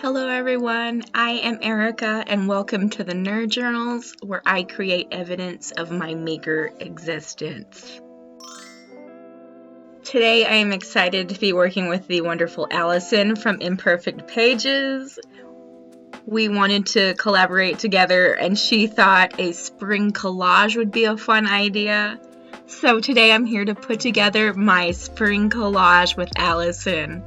Hello everyone, I am Erica and welcome to the Nerd Journals, where I create evidence of my maker existence. Today I am excited to be working with the wonderful Allison from Imperfect Pages. We wanted to collaborate together and she thought a spring collage would be a fun idea. So today I'm here to put together my spring collage with Allison.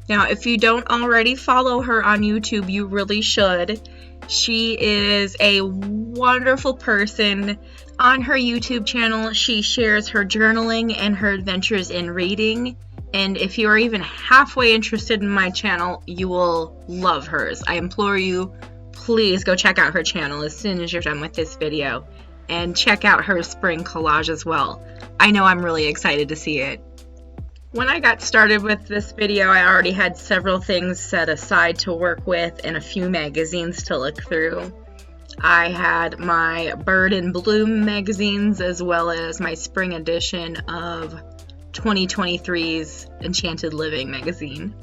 Now, if you don't already follow her on YouTube, you really should. She is a wonderful person. On her YouTube channel, she shares her journaling and her adventures in reading. And if you are even halfway interested in my channel, you will love hers. I implore you, please go check out her channel as soon as you're done with this video. And check out her spring collage as well. I know I'm really excited to see it. When I got started with this video, I already had several things set aside to work with and a few magazines to look through. I had my Bird in Bloom magazines as well as my spring edition of 2023's Enchanted Living magazine.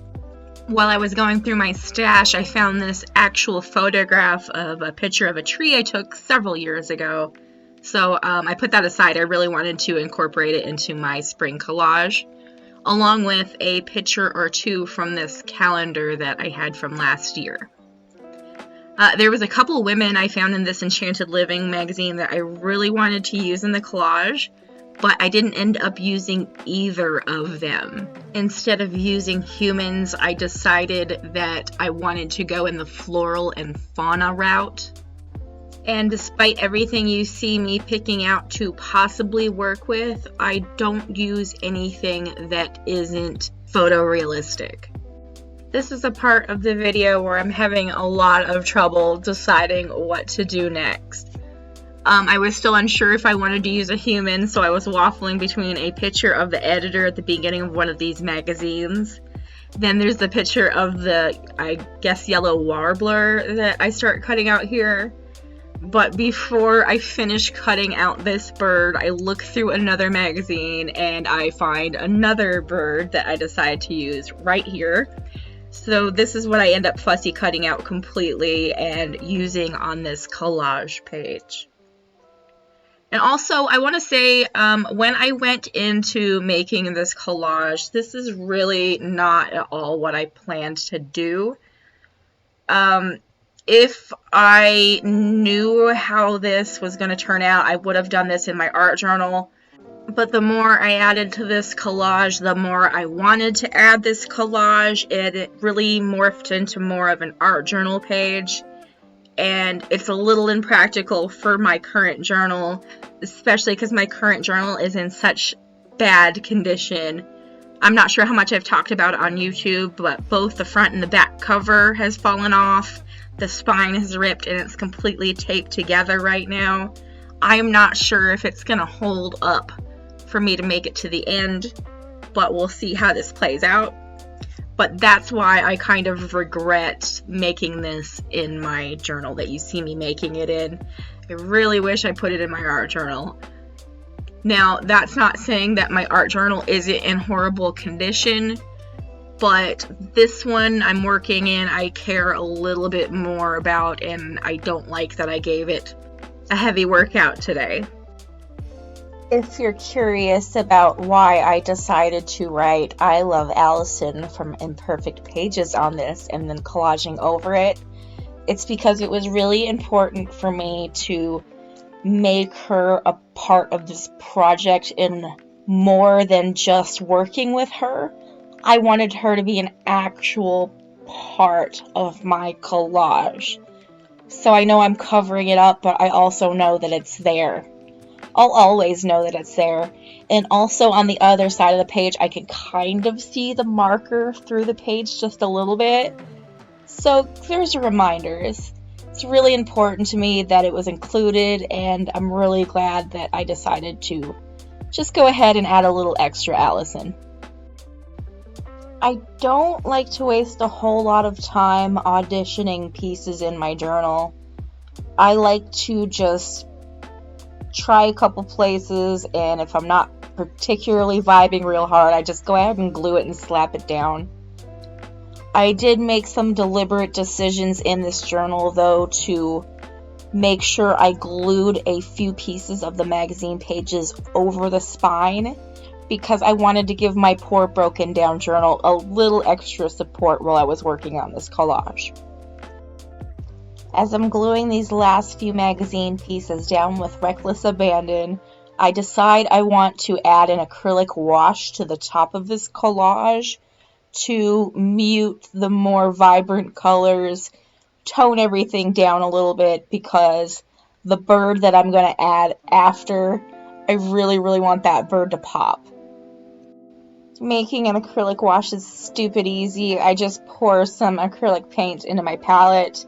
While I was going through my stash, I found this actual photograph of a picture of a tree I took several years ago. So I put that aside. I really wanted to incorporate it into my spring collage, along with a picture or two from this calendar that I had from last year. There was a couple women I found in this Enchanted Living magazine that I really wanted to use in the collage, but I didn't end up using either of them. Instead of using humans, I decided that I wanted to go in the floral and fauna route. And despite everything you see me picking out to possibly work with, I don't use anything that isn't photorealistic. This is a part of the video where I'm having a lot of trouble deciding what to do next. I was still unsure if I wanted to use a human, so I was waffling between a picture of the editor at the beginning of one of these magazines. Then there's the picture of the, I guess, yellow warbler that I start cutting out here. But before I finish cutting out this bird, I look through another magazine and I find another bird that I decide to use right here. So this is what I end up fussy cutting out completely and using on this collage page. And also, I want to say, when I went into making this collage, this is really not at all what I planned to do. If I knew how this was going to turn out, I would have done this in my art journal. But the more I added to this collage, the more I wanted to add this collage, and it really morphed into more of an art journal page. And it's a little impractical for my current journal, especially because my current journal is in such bad condition. I'm not sure how much I've talked about it on YouTube, but both the front and the back cover has fallen off. The spine is ripped and it's completely taped together right now. I'm not sure if it's going to hold up for me to make it to the end, but we'll see how this plays out. But that's why I kind of regret making this in my journal that you see me making it in. I really wish I put it in my art journal. Now, that's not saying that my art journal isn't in horrible condition, but this one I'm working in, I care a little bit more about, and I don't like that I gave it a heavy workout today. If you're curious about why I decided to write I Love Allison from Imperfect Pages on this and then collaging over it, it's because it was really important for me to make her a part of this project in more than just working with her. I wanted her to be an actual part of my collage. So I know I'm covering it up, but I also know that it's there. I'll always know that it's there. And also on the other side of the page, I can kind of see the marker through the page just a little bit. So there's reminders. It's really important to me that it was included, and I'm really glad that I decided to just go ahead and add a little extra Allison. I don't like to waste a whole lot of time auditioning pieces in my journal. I like to just try a couple places, and if I'm not particularly vibing real hard, I just go ahead and glue it and slap it down. I did make some deliberate decisions in this journal, though, to make sure I glued a few pieces of the magazine pages over the spine, because I wanted to give my poor broken down journal a little extra support while I was working on this collage. As I'm gluing these last few magazine pieces down with reckless abandon, I decide I want to add an acrylic wash to the top of this collage to mute the more vibrant colors, tone everything down a little bit, because the bird that I'm going to add after, I really want that bird to pop. Making an acrylic wash is stupid easy. I just pour some acrylic paint into my palette,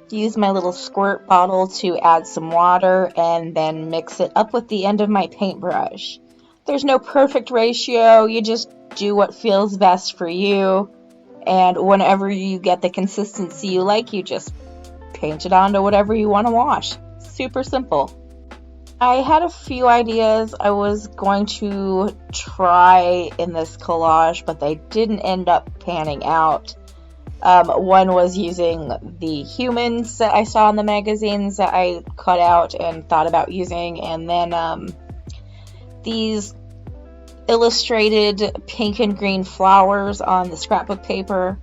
use my little squirt bottle to add some water, and then mix it up with the end of my paintbrush. There's no perfect ratio, you just do what feels best for you, and whenever you get the consistency you like, you just paint it onto whatever you want to wash. Super simple. I had a few ideas I was going to try in this collage, but they didn't end up panning out. One was using the humans that I saw in the magazines that I cut out and thought about using, and then these illustrated pink and green flowers on the scrapbook paper.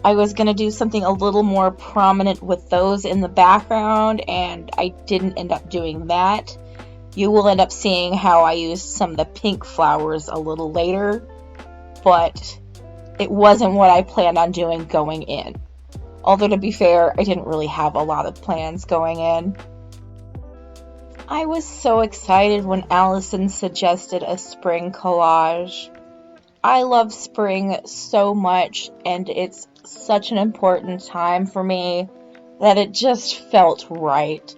I was going to do something a little more prominent with those in the background, and I didn't end up doing that. You will end up seeing how I used some of the pink flowers a little later, but it wasn't what I planned on doing going in. Although, to be fair, I didn't really have a lot of plans going in. I was so excited when Allison suggested a spring collage. I love spring so much, and it's such an important time for me that it just felt right.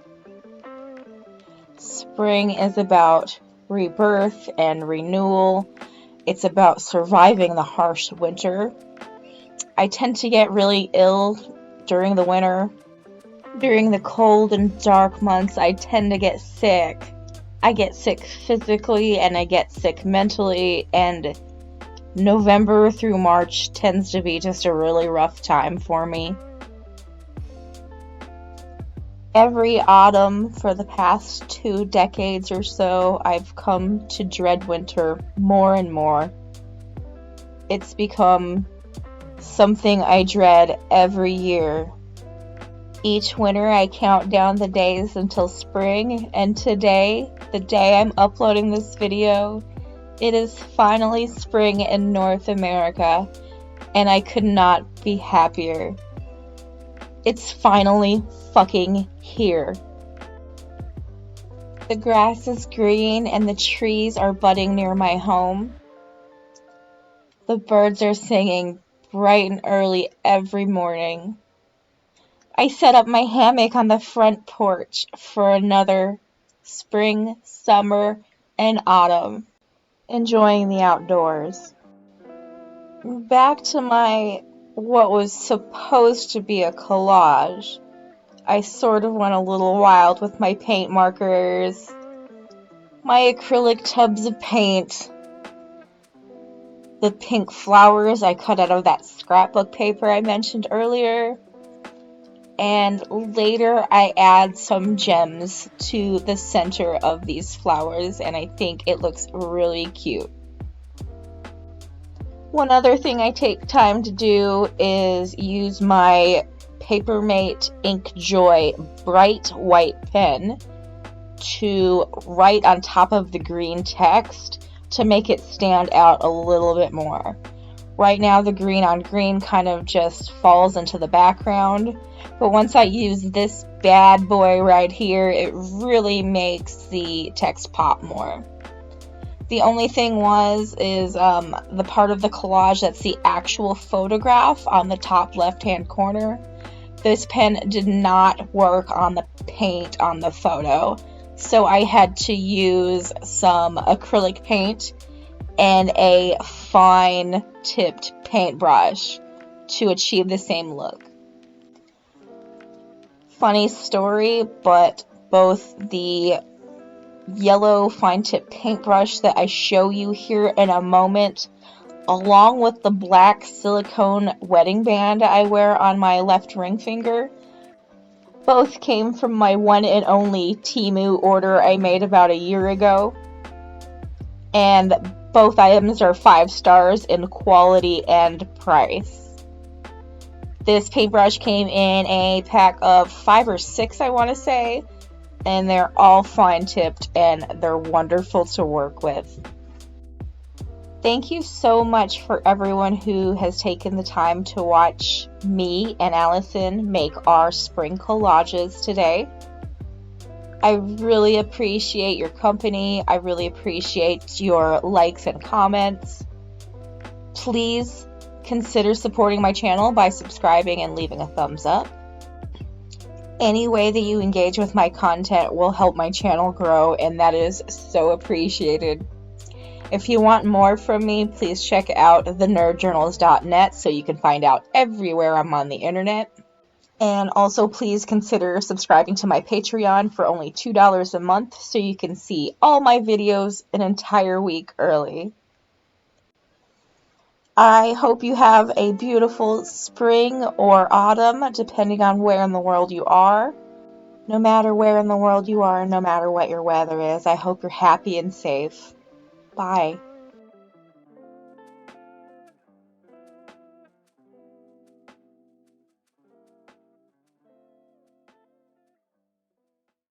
Spring is about rebirth and renewal. It's about surviving the harsh winter. I tend to get really ill during the winter. During the cold and dark months, I tend to get sick. I get sick physically and I get sick mentally, and November through March tends to be just a really rough time for me. Every autumn for the past 2 decades or so, I've come to dread winter more and more. It's become something I dread every year. Each winter I count down the days until spring, and today, the day I'm uploading this video, it is finally spring in North America, and I could not be happier. It's finally fucking here. The grass is green and the trees are budding near my home. The birds are singing bright and early every morning. I set up my hammock on the front porch for another spring, summer, and autumn, enjoying the outdoors. Back to my what was supposed to be a collage. I sort of went a little wild with my paint markers, my acrylic tubs of paint, the pink flowers I cut out of that scrapbook paper I mentioned earlier, and later I add some gems to the center of these flowers, and I think it looks really cute. One other thing I take time to do is use my Papermate InkJoy bright white pen to write on top of the green text to make it stand out a little bit more. Right now the green on green kind of just falls into the background, but once I use this bad boy right here, it really makes the text pop more. The only thing is the part of the collage that's the actual photograph on the top left-hand corner. This pen did not work on the paint on the photo, so I had to use some acrylic paint and a fine tipped paintbrush to achieve the same look. Funny story, but both the yellow fine tip paintbrush that I show you here in a moment along with the black silicone wedding band I wear on my left ring finger. Both came from my one and only Temu order I made about a year ago. And both items are 5 stars in quality and price. This paintbrush came in a pack of 5 or 6, I want to say, and they're all fine tipped and they're wonderful to work with. Thank you so much for everyone who has taken the time to watch me and Allison make our spring collages today. I really appreciate your company. I really appreciate your likes and comments. Please consider supporting my channel by subscribing and leaving a thumbs up. Any way that you engage with my content will help my channel grow, and that is so appreciated. If you want more from me, please check out thenerdjournals.net so you can find out everywhere I'm on the internet. And also please consider subscribing to my Patreon for only $2 a month so you can see all my videos an entire week early. I hope you have a beautiful spring or autumn, depending on where in the world you are. No matter where in the world you are, no matter what your weather is, I hope you're happy and safe. Bye.